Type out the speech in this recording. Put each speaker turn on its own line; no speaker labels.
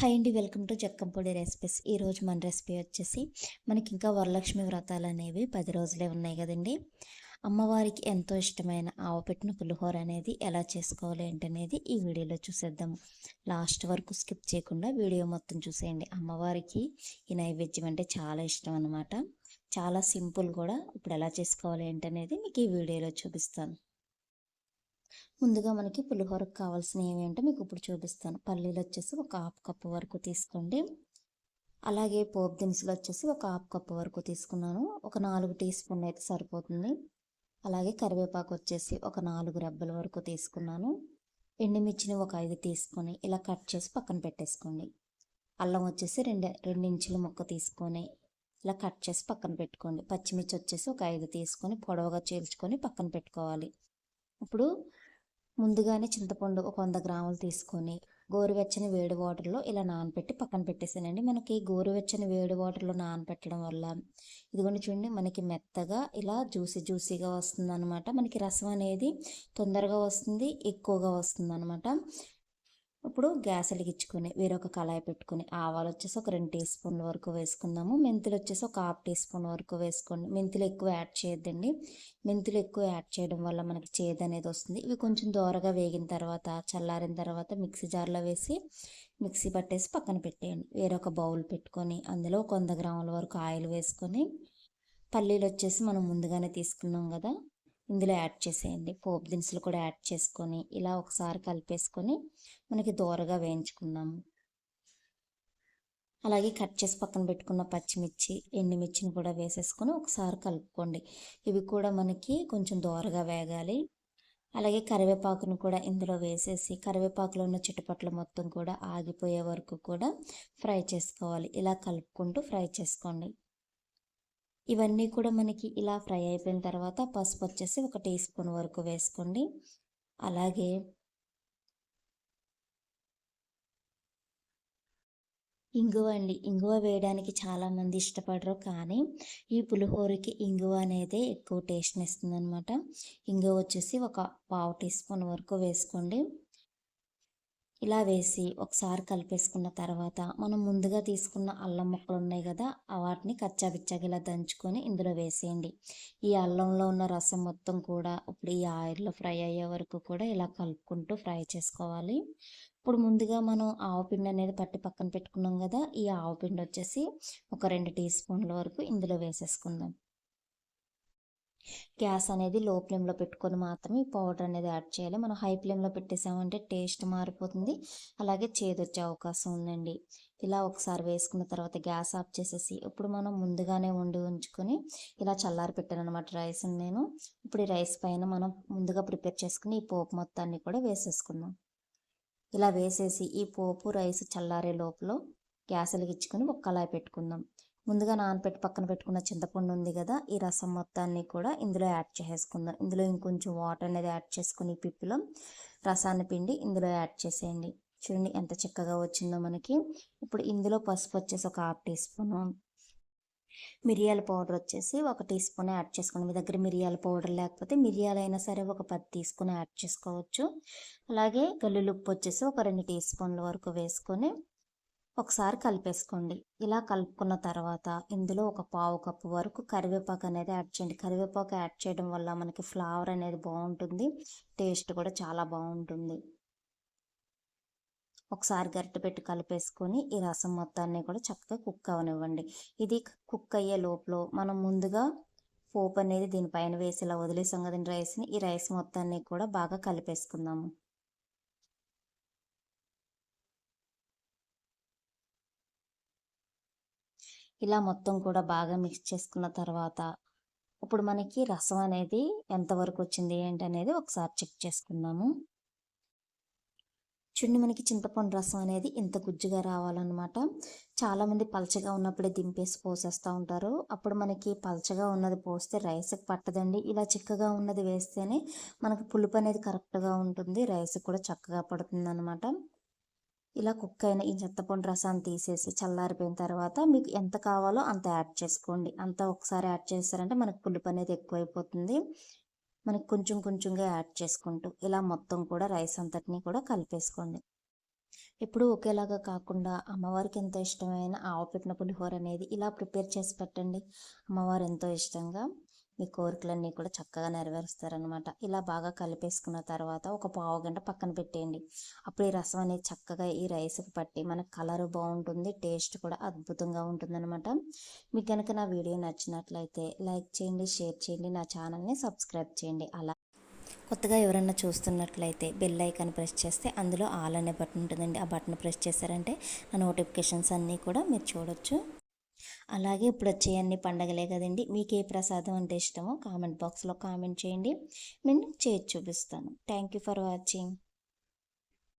Hi అండి, welcome to జక్కంపొడి recipes. ఈరోజు మన రెసిపీ వచ్చేసి మనకి ఇంకా వరలక్ష్మి వ్రతాలు అనేవి 10 రోజులే ఉన్నాయి కదండి. అమ్మవారికి ఎంతో ఇష్టమైన ఆవపెట్టిన పులిహోర అనేది ఎలా చేసుకోవాలి ఏంటనేది ఈ వీడియోలో చూసేద్దాము. లాస్ట్ వరకు స్కిప్ చేయకుండా వీడియో మొత్తం చూసేయండి. అమ్మవారికి ఈ నైవేద్యం అంటే చాలా ఇష్టం అనమాట. చాలా సింపుల్ కూడా. ఇప్పుడు ఎలా చేసుకోవాలి ఏంటనేది మీకు ఈ వీడియోలో చూపిస్తాను. ముందుగా మనకి పులిహోరకు కావాల్సినవి ఏమేంటో మీకు ఇప్పుడు చూపిస్తాను. పల్లీలు వచ్చేసి ఒక హాఫ్ కప్పు వరకు తీసుకోండి. అలాగే పోపు దినుసులు వచ్చేసి ఒక హాఫ్ కప్పు వరకు తీసుకున్నాను. ఒక 4 టీ స్పూన్లు అయితే సరిపోతుంది. అలాగే కరివేపాకు వచ్చేసి ఒక 4 రెబ్బల వరకు తీసుకున్నాను. ఎండుమిర్చిని ఒక 5 తీసుకొని ఇలా కట్ చేసి పక్కన పెట్టేసుకోండి. అల్లం వచ్చేసి రెండు ఇంచుల ముక్క తీసుకొని ఇలా కట్ చేసి పక్కన పెట్టుకోండి. పచ్చిమిర్చి వచ్చేసి ఒక 5 తీసుకొని పొడవుగా చీల్చుకొని పక్కన పెట్టుకోవాలి. ఇప్పుడు ముందుగానే చింతపండు ఒక 100 గ్రాములు తీసుకొని గోరువెచ్చని వేడి వాటర్లో ఇలా నానబెట్టి పక్కన పెట్టేసానండి. మనకి గోరువెచ్చని వేడి వాటర్లో నానబెట్టడం వల్ల ఇదిగోండి చూడండి, మనకి మెత్తగా ఇలా జ్యూసీగా వస్తుంది అనమాట. మనకి రసం అనేది తొందరగా వస్తుంది, ఎక్కువగా వస్తుంది అనమాట. ఇప్పుడు గ్యాస్ వెలిగించుకొని వేరొక కళాయి పెట్టుకొని ఆవాలు వచ్చేసి ఒక 2 టీ స్పూన్ల వరకు వేసుకుందాము. మెంతులు వచ్చేసి ఒక హాఫ్ టీ స్పూన్ వరకు వేసుకోండి. మెంతులు ఎక్కువ యాడ్ చేయొద్దండి. మెంతులు ఎక్కువ యాడ్ చేయడం వల్ల మనకి చేదు అనేది వస్తుంది. ఇవి కొంచెం దోరగా వేగిన తర్వాత చల్లారిన తర్వాత మిక్సీ జార్లో వేసి మిక్సీ పట్టేసి పక్కన పెట్టేయండి. వేరొక బౌల్ పెట్టుకొని అందులో ఒక 100 గ్రాముల వరకు ఆయిల్ వేసుకొని పల్లీలు వచ్చేసి మనం ముందుగానే తీసుకున్నాం కదా, ఇందులో యాడ్ చేసేయండి. పోపు దినుసులు కూడా యాడ్ చేసుకొని ఇలా ఒకసారి కలిపేసుకొని మనకి దోరగా వేయించుకుందాము. అలాగే కట్ చేసి పక్కన పెట్టుకున్న పచ్చిమిర్చి ఎండుమిర్చిని కూడా వేసేసుకొని ఒకసారి కలుపుకోండి. ఇవి కూడా మనకి కొంచెం దోరగా వేగాలి. అలాగే కరివేపాకును కూడా ఇందులో వేసేసి కరివేపాకులో ఉన్న చిటపట్లు మొత్తం కూడా ఆగిపోయే వరకు కూడా ఫ్రై చేసుకోవాలి. ఇలా కలుపుకుంటూ ఫ్రై చేసుకోండి. ఇవన్నీ కూడా మనకి ఇలా ఫ్రై అయిపోయిన తర్వాత పసుపు వచ్చేసి ఒక టీ స్పూన్ వరకు వేసుకోండి. అలాగే ఇంగువ అండి. ఇంగువ వేయడానికి చాలామంది ఇష్టపడరు, కానీ ఈ పులిహోరకి ఇంగువ అనేది ఎక్కువ టేస్ట్ని ఇస్తుంది అనమాట. ఇంగువ వచ్చేసి ఒక పావు టీ స్పూన్ వరకు వేసుకోండి. ఇలా వేసి ఒకసారి కలిపేసుకున్న తర్వాత మనం ముందుగా తీసుకున్న అల్లం ముక్కలు ఉన్నాయి కదా, వాటిని కచ్చాపిచ్చాగా ఇలా దంచుకొని ఇందులో వేసేయండి. ఈ అల్లంలో ఉన్న రసం మొత్తం కూడా ఇప్పుడు ఈ ఆయిల్లో ఫ్రై అయ్యే వరకు కూడా ఇలా కలుపుకుంటూ ఫ్రై చేసుకోవాలి. ఇప్పుడు ముందుగా మనం ఆవపిండి అనేది పట్టి పక్కన పెట్టుకున్నాం కదా, ఈ ఆవపిండి వచ్చేసి ఒక 2 టీ స్పూన్ల వరకు ఇందులో వేసేసుకుందాం. గ్యాస్ అనేది లో ఫ్లేమ్లో పెట్టుకొని మాత్రమే ఈ పౌడర్ అనేది యాడ్ చేయాలి. మనం హై ఫ్లేమ్లో పెట్టేసామంటే టేస్ట్ మారిపోతుంది, అలాగే చేదొచ్చే అవకాశం ఉందండి. ఇలా ఒకసారి వేసుకున్న తర్వాత గ్యాస్ ఆఫ్ చేసేసి ఇప్పుడు మనం ముందుగానే వండి ఉంచుకొని ఇలా చల్లారి పెట్టాను అనమాట రైస్ని నేను. ఇప్పుడు ఈ రైస్ పైన మనం ముందుగా ప్రిపేర్ చేసుకుని ఈ పోపు మొత్తాన్ని కూడా వేసేసుకుందాం. ఇలా వేసేసి ఈ పోపు రైస్ చల్లారే లోపల గ్యాస్ వెలిగించుకొని ఒక కళాయి పెట్టుకుందాం. ముందుగా నానబెట్టి పక్కన పెట్టుకున్న చింతపండు ఉంది కదా, ఈ రసం మొత్తాన్ని కూడా ఇందులో యాడ్ చేసేసుకుందాం. ఇందులో ఇంకొంచెం వాటర్ అనేది యాడ్ చేసుకుని పిప్పులో రసాన్ని పిండి ఇందులో యాడ్ చేసేయండి. చూడండి ఎంత చక్కగా వచ్చిందో మనకి. ఇప్పుడు ఇందులో పసుపు వచ్చేసి ఒక హాఫ్ టీ స్పూను, మిరియాల పౌడర్ వచ్చేసి ఒక టీ స్పూన్ యాడ్ చేసుకోండి. మీ దగ్గర మిరియాల పౌడర్ లేకపోతే మిరియాలైనా సరే ఒక 10 తీసుకుని యాడ్ చేసుకోవచ్చు. అలాగే గల్లులుప్పు వచ్చేసి ఒక 2 టీ స్పూన్ల వరకు వేసుకొని ఒకసారి కలిపేసుకోండి. ఇలా కలుపుకున్న తర్వాత ఇందులో ఒక పావు కప్పు వరకు కరివేపాకు అనేది యాడ్ చేయండి. కరివేపాకు యాడ్ చేయడం వల్ల మనకి ఫ్లేవర్ అనేది బాగుంటుంది, టేస్ట్ కూడా చాలా బాగుంటుంది. ఒకసారి గరిటె పెట్టి కలిపేసుకొని ఈ రసం మొత్తాన్ని కూడా చక్కగా కుక్ అవనివ్వండి. ఇది కుక్ అయ్యే లోపల మనం ముందుగా పోపు అనేది దీనిపైన వేసి ఇలా వదిలేసాం కదండి రైస్ని, ఈ రైస్ మొత్తాన్ని కూడా బాగా కలిపేసుకుందాము. ఇలా మొత్తం కూడా బాగా మిక్స్ చేసుకున్న తర్వాత ఇప్పుడు మనకి రసం అనేది ఎంతవరకు వచ్చింది ఏంటి అనేది ఒకసారి చెక్ చేసుకుందాము. చూడండి, మనకి చింతపండు రసం అనేది ఇంత గుజ్జుగా రావాలన్నమాట. చాలామంది పలచగా ఉన్నప్పుడే దింపేసి పోసేస్తూ ఉంటారు. అప్పుడు మనకి పలచగా ఉన్నది పోస్తే రైస్కి పట్టదండి. ఇలా చిక్కగా ఉన్నది వేస్తేనే మనకి పులుపు అనేది కరెక్ట్గా ఉంటుంది, రైస్ కూడా చక్కగా పడుతుంది అనమాట. ఇలా కుక్ అయిన ఈ చింతపండు రసాన్ని తీసేసి చల్లారిపోయిన తర్వాత మీకు ఎంత కావాలో అంత యాడ్ చేసుకోండి. అంతా ఒకసారి యాడ్ చేస్తారంటే మనకు పులుపు అనేది ఎక్కువైపోతుంది. మనకి కొంచెం కొంచెంగా యాడ్ చేసుకుంటూ ఇలా మొత్తం కూడా రైస్ అంతటినీ కూడా కలిపేసుకోండి. ఎప్పుడూ ఒకేలాగా కాకుండా అమ్మవారికి ఎంతో ఇష్టమైన ఆవపెట్టిన పులిహోర అనేది ఇలా ప్రిపేర్ చేసి పెట్టండి. అమ్మవారు ఎంతో ఇష్టంగా మీ కోరికలన్నీ కూడా చక్కగా నెరవేరుస్తారనమాట. ఇలా బాగా కలిపేసుకున్న తర్వాత ఒక పావుగంట పక్కన పెట్టేయండి. అప్పుడు ఈ రసం అనేది చక్కగా ఈ రైస్కి పట్టి మనకు కలర్ బాగుంటుంది, టేస్ట్ కూడా అద్భుతంగా ఉంటుందన్నమాట. మీకు కనుక నా వీడియో నచ్చినట్లయితే లైక్ చేయండి, షేర్ చేయండి, నా ఛానల్ని సబ్స్క్రైబ్ చేయండి. అలా కొత్తగా ఎవరన్నా చూస్తున్నట్లయితే బెల్ ఐకాన్ ప్రెస్ చేస్తే అందులో ఆల్ అనే బటన్ ఉంటుందండి. ఆ బటన్ ప్రెస్ చేశారంటే నా నోటిఫికేషన్స్ అన్నీ కూడా మీరు చూడొచ్చు. అలాగే ఇప్పుడు వచ్చే అన్ని పండగలే కదండి. మీకు ఏ ప్రసాదం అంటే ఇష్టమో కామెంట్ బాక్స్లో కామెంట్ చేయండి. నేను చేసి చూపిస్తాను. Thank you for watching.